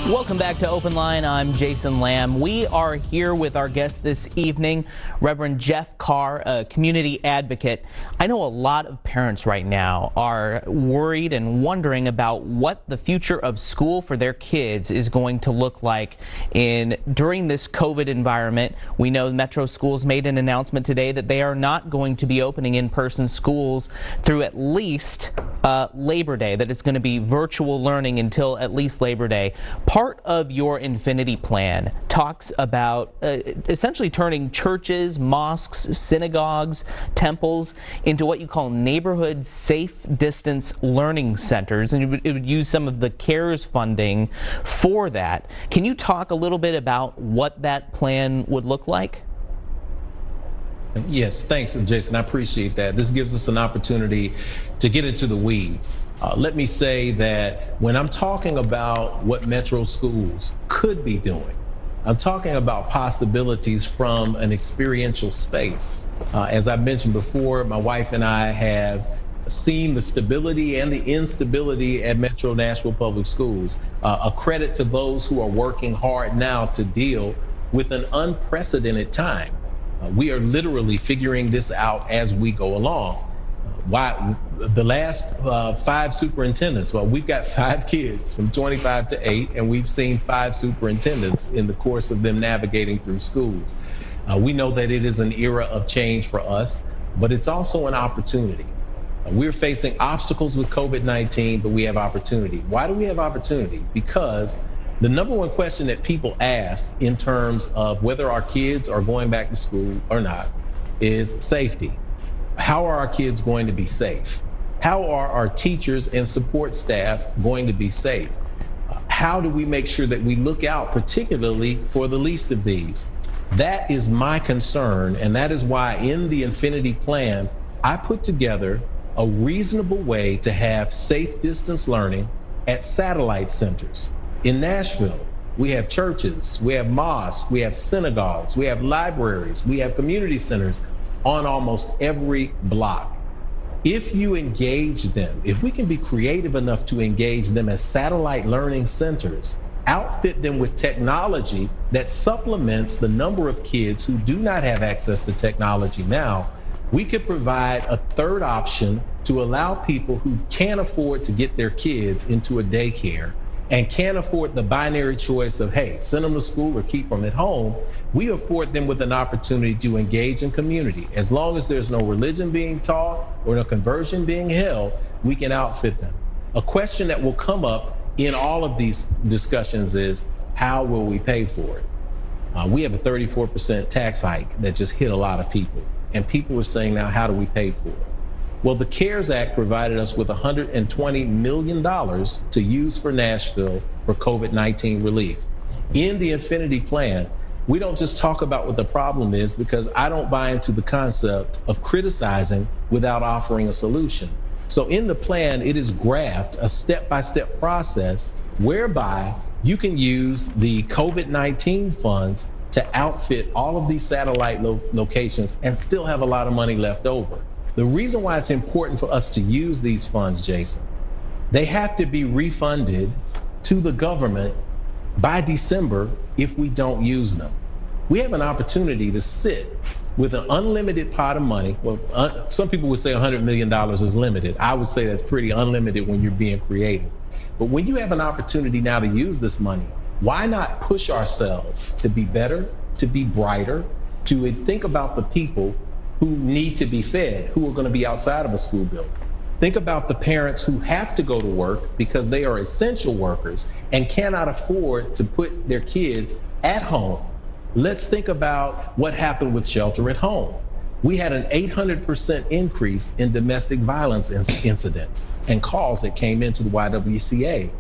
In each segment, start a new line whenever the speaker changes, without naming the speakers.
Welcome back to Open Line. I'm Jason Lamb. We are here with our guest this evening, Reverend Jeff Carr, a community advocate. I know a lot of parents right now are worried and wondering about what the future of school for their kids is going to look like during this COVID environment. We know Metro Schools made an announcement today that they are not going to be opening in-person schools through at least Labor Day, that it's going to be virtual learning until at least Labor Day. Part of your Infinity Plan talks about essentially turning churches, mosques, synagogues, temples into what you call neighborhood safe distance learning centers, and it would use some of the CARES funding for that. Can you talk a little bit about what that plan would look like?
Yes, thanks, Jason. I appreciate that. This gives us an opportunity to get into the weeds. Let me say that when I'm talking about what Metro Schools could be doing, I'm talking about possibilities from an experiential space. As I mentioned before, my wife and I have seen the stability and the instability at Metro Nashville Public Schools. A credit to those who are working hard now to deal with an unprecedented time. We are literally figuring this out as we go along. Why the last 5 superintendents? Well, we've got 5 kids from 25 to 8, and we've seen 5 superintendents in the course of them navigating through schools. We know that it is an era of change for us, but it's also an opportunity. We're facing obstacles with COVID-19, but we have opportunity. Why do we have opportunity? Because the number one question that people ask in terms of whether our kids are going back to school or not is safety. How are our kids going to be safe? How are our teachers and support staff going to be safe? How do we make sure that we look out particularly for the least of these? That is my concern, and that is why in the Infinity Plan, I put together a reasonable way to have safe distance learning at satellite centers. In Nashville, we have churches, we have mosques, we have synagogues, we have libraries, we have community centers on almost every block. If you engage them, if we can be creative enough to engage them as satellite learning centers, outfit them with technology that supplements the number of kids who do not have access to technology now, we could provide a third option to allow people who can't afford to get their kids into a daycare and can't afford the binary choice of, hey, send them to school or keep them at home. We afford them with an opportunity to engage in community. As long as there's no religion being taught or no conversion being held, we can outfit them. A question that will come up in all of these discussions is, how will we pay for it? We have a 34% tax hike that just hit a lot of people. And people are saying now, how do we pay for it? Well, the CARES Act provided us with $120 million to use for Nashville for COVID-19 relief. In the Infinity Plan, we don't just talk about what the problem is, because I don't buy into the concept of criticizing without offering a solution. So in the plan, it is graphed a step-by-step process whereby you can use the COVID-19 funds to outfit all of these satellite locations and still have a lot of money left over. The reason why it's important for us to use these funds, Jason, they have to be refunded to the government by December if we don't use them. We have an opportunity to sit with an unlimited pot of money. Well, some people would say $100 million is limited. I would say that's pretty unlimited when you're being creative. But when you have an opportunity now to use this money, why not push ourselves to be better, to be brighter, to think about the people who need to be fed, who are going to be outside of a school building. Think about the parents who have to go to work because they are essential workers and cannot afford to put their kids at home. Let's think about what happened with shelter at home. We had an 800% increase in domestic violence incidents and calls that came into the YWCA.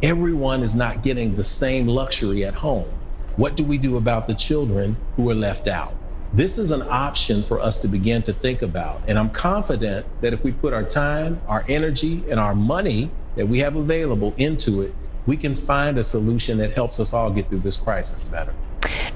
Everyone is not getting the same luxury at home. What do we do about the children who are left out? This is an option for us to begin to think about. And I'm confident that if we put our time, our energy, and our money that we have available into it, we can find a solution that helps us all get through this crisis better.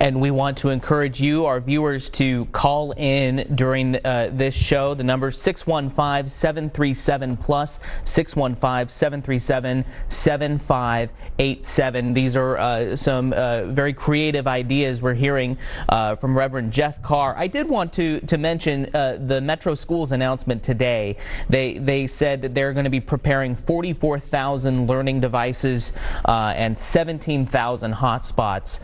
And we want to encourage you, our viewers, to call in during this show. The number is 615-737-PLUS, 615-737-7587. These are some very creative ideas we're hearing from Reverend Jeff Carr. I did want to mention the Metro Schools announcement today. They said that they're going to be preparing 44,000 learning devices and 17,000 hotspots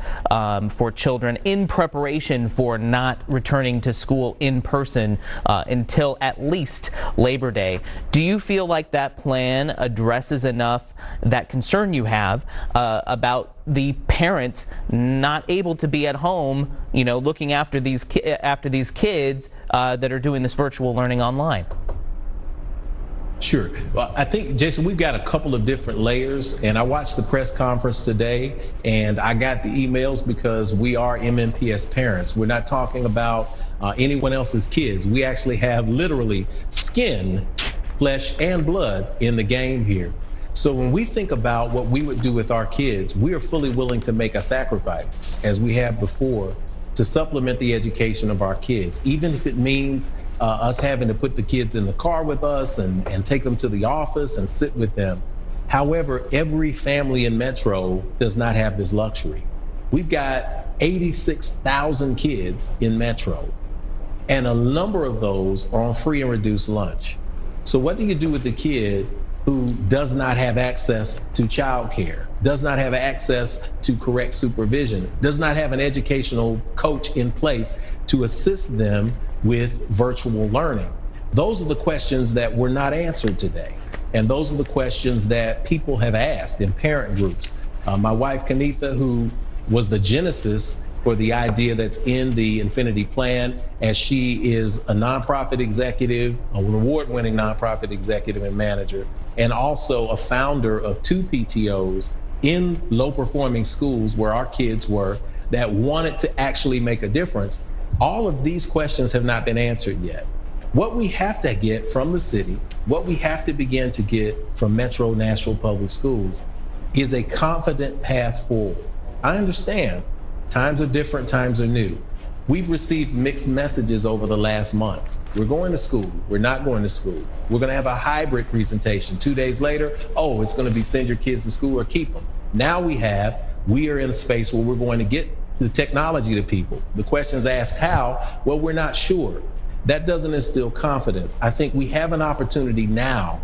for children in preparation for not returning to school in person until at least Labor Day. Do you feel like that plan addresses enough that concern you have about the parents not able to be at home, looking after these kids that are doing this virtual learning online?
Sure. Well, I think, Jason, we've got a couple of different layers, and I watched the press conference today, and I got the emails because we are MNPS parents. We're not talking about anyone else's kids. We actually have literally skin, flesh, and blood in the game here. So when we think about what we would do with our kids, we are fully willing to make a sacrifice, as we have before, to supplement the education of our kids, even if it means us having to put the kids in the car with us and take them to the office and sit with them. However, every family in Metro does not have this luxury. We've got 86,000 kids in Metro, and a number of those are on free and reduced lunch. So what do you do with the kid who does not have access to childcare, does not have access to correct supervision, does not have an educational coach in place to assist them with virtual learning? Those are the questions that were not answered today. And those are the questions that people have asked in parent groups. My wife, Kanitha, who was the genesis for the idea that's in the Infinity Plan, as she is a nonprofit executive, an award-winning nonprofit executive and manager, and also a founder of 2 PTOs in low-performing schools where our kids were, that wanted to actually make a difference. All of these questions have not been answered yet. What we have to get from the city, what we have to begin to get from Metro Nashville Public Schools, is a confident path forward. I understand times are different, times are new. We've received mixed messages over the last month. We're going to school, we're not going to school. We're gonna have a hybrid presentation. 2 days later, oh, it's gonna be send your kids to school or keep them. Now we are in a space where we're going to get the technology to people. The question's asked how? Well, we're not sure. That doesn't instill confidence. I think we have an opportunity now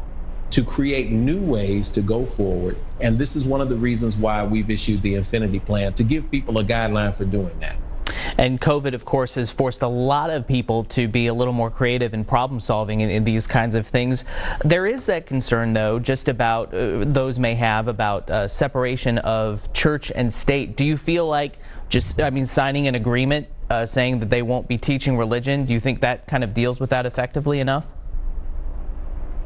to create new ways to go forward. And this is one of the reasons why we've issued the Infinity Plan, to give people a guideline for doing that.
And COVID, of course, has forced a lot of people to be a little more creative in problem solving in these kinds of things. There is that concern, though, just about those may have about separation of church and state. Do you feel like signing an agreement saying that they won't be teaching religion, do you think that kind of deals with that effectively enough?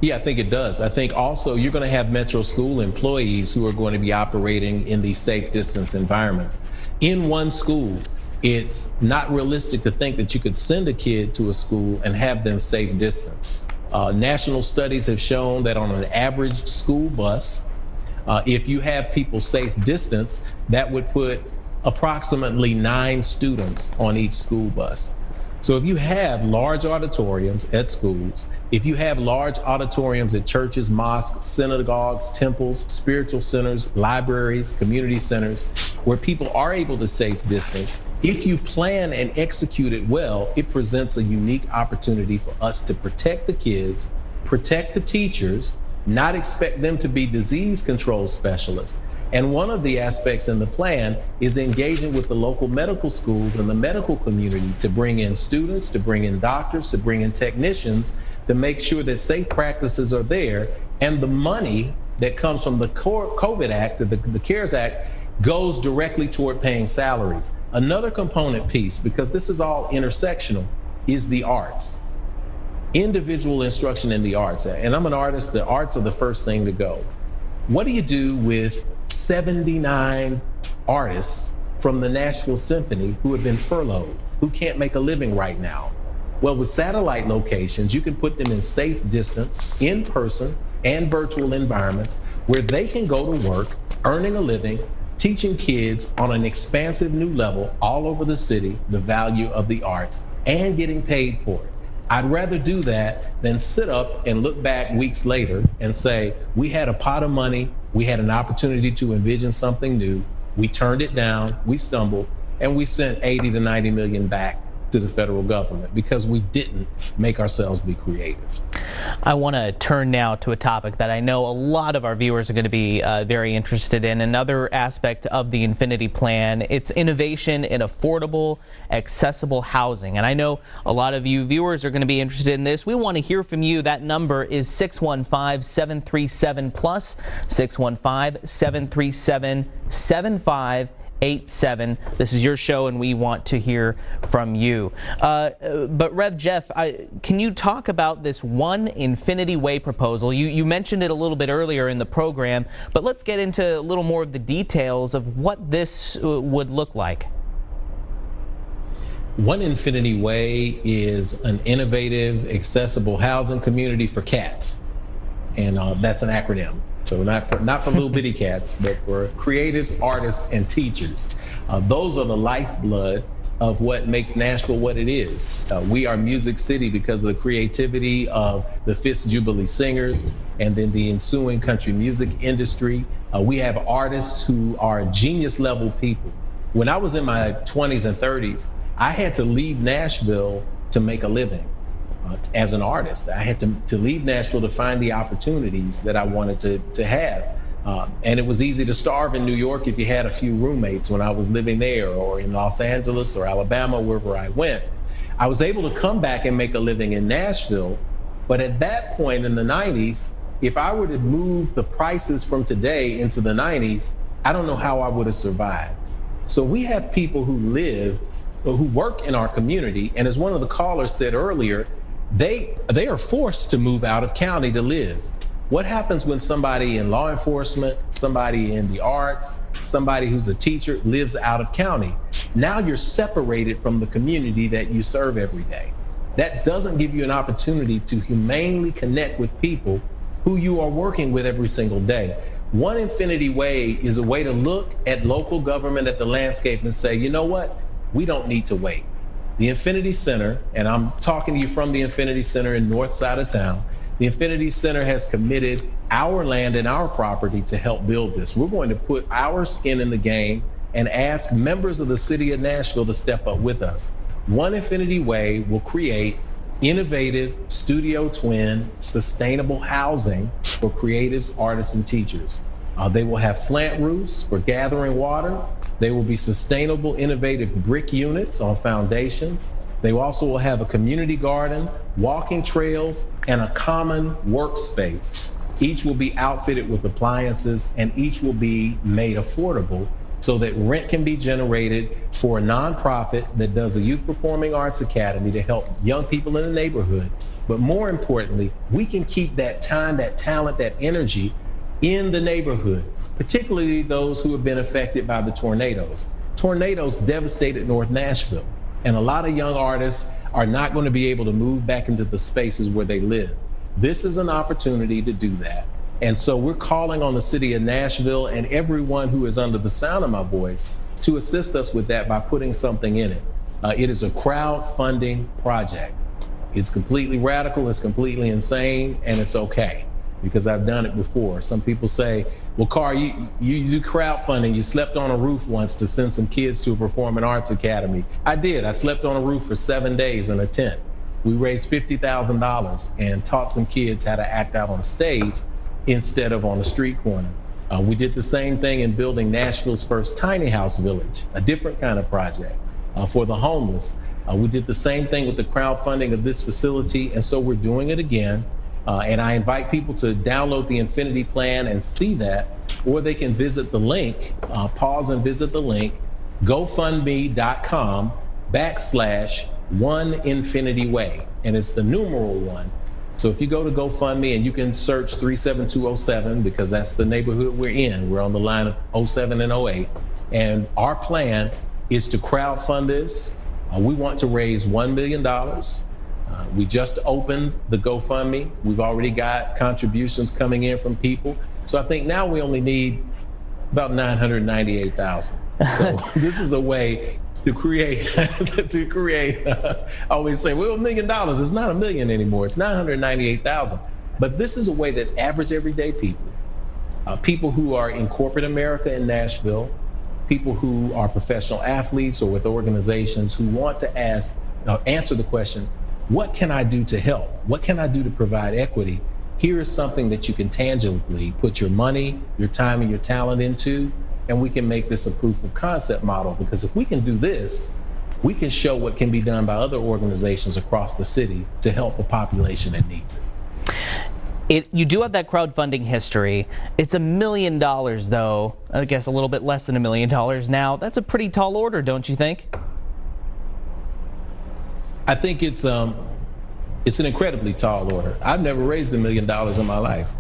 Yeah, I think it does. I think also you're going to have Metro School employees who are going to be operating in these safe distance environments. In one school, it's not realistic to think that you could send a kid to a school and have them safe distance. National studies have shown that on an average school bus, if you have people safe distance, that would put approximately 9 students on each school bus. So if you have large auditoriums at schools, if you have large auditoriums at churches, mosques, synagogues, temples, spiritual centers, libraries, community centers, where people are able to safe distance, if you plan and execute it well, it presents a unique opportunity for us to protect the kids, protect the teachers, not expect them to be disease control specialists. And one of the aspects in the plan is engaging with the local medical schools and the medical community to bring in students, to bring in doctors, to bring in technicians, to make sure that safe practices are there. And the money that comes from the COVID Act, the CARES Act, goes directly toward paying salaries. Another component piece, because this is all intersectional, is the arts. Individual instruction in the arts. And I'm an artist, the arts are the first thing to go. What do you do with 79 artists from the Nashville Symphony who have been furloughed, who can't make a living right now? Well, with satellite locations, you can put them in safe distance, in person and virtual environments where they can go to work, earning a living, teaching kids on an expansive new level all over the city the value of the arts and getting paid for it. I'd rather do that than sit up and look back weeks later and say, we had a pot of money, we had an opportunity to envision something new, we turned it down, we stumbled, and we sent 80 to 90 million back to the federal government because we didn't make ourselves be creative.
I want to turn now to a topic that I know a lot of our viewers are going to be very interested in. Another aspect of the Infinity Plan, it's innovation in affordable, accessible housing. And I know a lot of you viewers are going to be interested in this. We want to hear from you. That number is 615-737-PLUS, 615-737-7587. This is your show, and we want to hear from you. But Rev Jeff, can you talk about this One Infinity Way proposal? You mentioned it a little bit earlier in the program, but let's get into a little more of the details of what this would look like.
One Infinity Way is an innovative, accessible housing community for cats, and that's an acronym. So not for little bitty cats, but for creatives, artists, and teachers. Those are the lifeblood of what makes Nashville what it is. We are Music City because of the creativity of the Fifth Jubilee Singers and then the ensuing country music industry. We have artists who are genius level people. When I was in my 20s and 30s, I had to leave Nashville to make a living. As an artist, I had to leave Nashville to find the opportunities that I wanted to have. And it was easy to starve in New York if you had a few roommates when I was living there, or in Los Angeles or Alabama, wherever I went. I was able to come back and make a living in Nashville. But at that point in the 90s, if I were to move the prices from today into the 90s, I don't know how I would have survived. So we have people who work in our community. And as one of the callers said earlier, they are forced to move out of county to live. What happens when somebody in law enforcement, somebody in the arts, somebody who's a teacher lives out of county? Now you're separated from the community that you serve every day. That doesn't give you an opportunity to humanely connect with people who you are working with every single day. One Infinity Way is a way to look at local government, at the landscape, and say, you know what? We don't need to wait. The Infinity Center, and I'm talking to you from the Infinity Center in north side of town, the Infinity Center has committed our land and our property to help build this. We're going to put our skin in the game and ask members of the city of Nashville to step up with us. One Infinity Way will create innovative, studio twin, sustainable housing for creatives, artists, and teachers. They will have slant roofs for gathering water. They will be sustainable, innovative brick units on foundations. They also will have a community garden, walking trails, and a common workspace. Each will be outfitted with appliances, and each will be made affordable so that rent can be generated for a nonprofit that does a youth performing arts academy to help young people in the neighborhood. But more importantly, we can keep that time, that talent, that energy in the neighborhood, particularly those who have been affected by the tornadoes. Tornadoes devastated North Nashville, and a lot of young artists are not going to be able to move back into the spaces where they live. This is an opportunity to do that. And so we're calling on the city of Nashville and everyone who is under the sound of my voice to assist us with that by putting something in it. It is a crowdfunding project. It's completely radical, it's completely insane, and it's okay, because I've done it before. Some people say, well, Carr, you do crowdfunding. You slept on a roof once to send some kids to a performing arts academy. I did. I slept on a roof for 7 days in a tent. We raised $50,000 and taught some kids how to act out on a stage instead of on a street corner. We did the same thing in building Nashville's first tiny house village, a different kind of project for the homeless. We did the same thing with the crowdfunding of this facility, and so we're doing it again. And I invite people to download the Infinity Plan and see that, or they can visit the link, pause and visit the link, gofundme.com/One Infinity Way. And it's the numeral 1. So if you go to GoFundMe, and you can search 37207, because that's the neighborhood we're in. We're on the line of 07 and 08. And our plan is to crowdfund this. We want to raise $1 million. We just opened the GoFundMe. We've already got contributions coming in from people. So I think now we only need About 998,000. So this is a way to create, I always say, well, $1 million, it's not $1 million anymore. It's 998,000. But this is a way that average everyday people, people who are in corporate America in Nashville, people who are professional athletes or with organizations who want to answer the question, what can I do to help? What can I do to provide equity? Here is something that you can tangibly put your money, your time, and your talent into, and we can make this a proof of concept model. Because if we can do this, we can show what can be done by other organizations across the city to help a population that needs it.
You do have that crowdfunding history. It's $1 million, though. I guess a little bit less than $1 million now. That's a pretty tall order, don't you think?
I think it's an incredibly tall order. I've never raised $1 million in my life.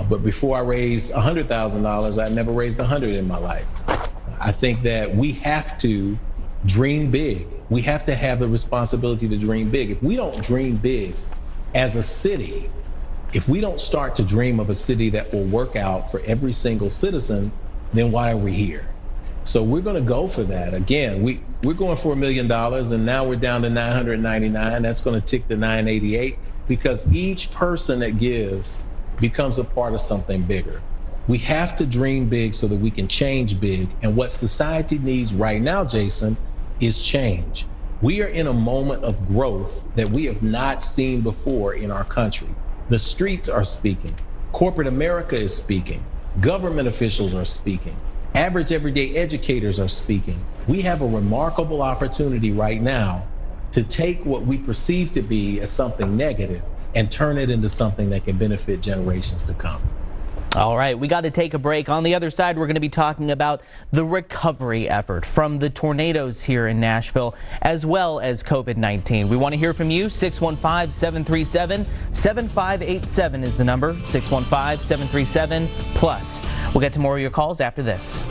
But before I raised $100,000, I never raised 100 in my life. I think that we have to dream big. We have to have the responsibility to dream big. If we don't dream big as a city, if we don't start to dream of a city that will work out for every single citizen, then why are we here? So we're going to go for that. Again, we're going for $1 million, and now we're down to 999. That's going to tick to 988 because each person that gives becomes a part of something bigger. We have to dream big so that we can change big. And what society needs right now, Jason, is change. We are in a moment of growth that we have not seen before in our country. The streets are speaking. Corporate America is speaking. Government officials are speaking. Average everyday educators are speaking. We have a remarkable opportunity right now to take what we perceive to be as something negative and turn it into something that can benefit generations to come.
All right, we got to take a break. On the other side, we're going to be talking about the recovery effort from the tornadoes here in Nashville, as well as COVID-19. We want to hear from you. 615-737-7587 is the number. 615-737-PLUS. We'll get to more of your calls after this.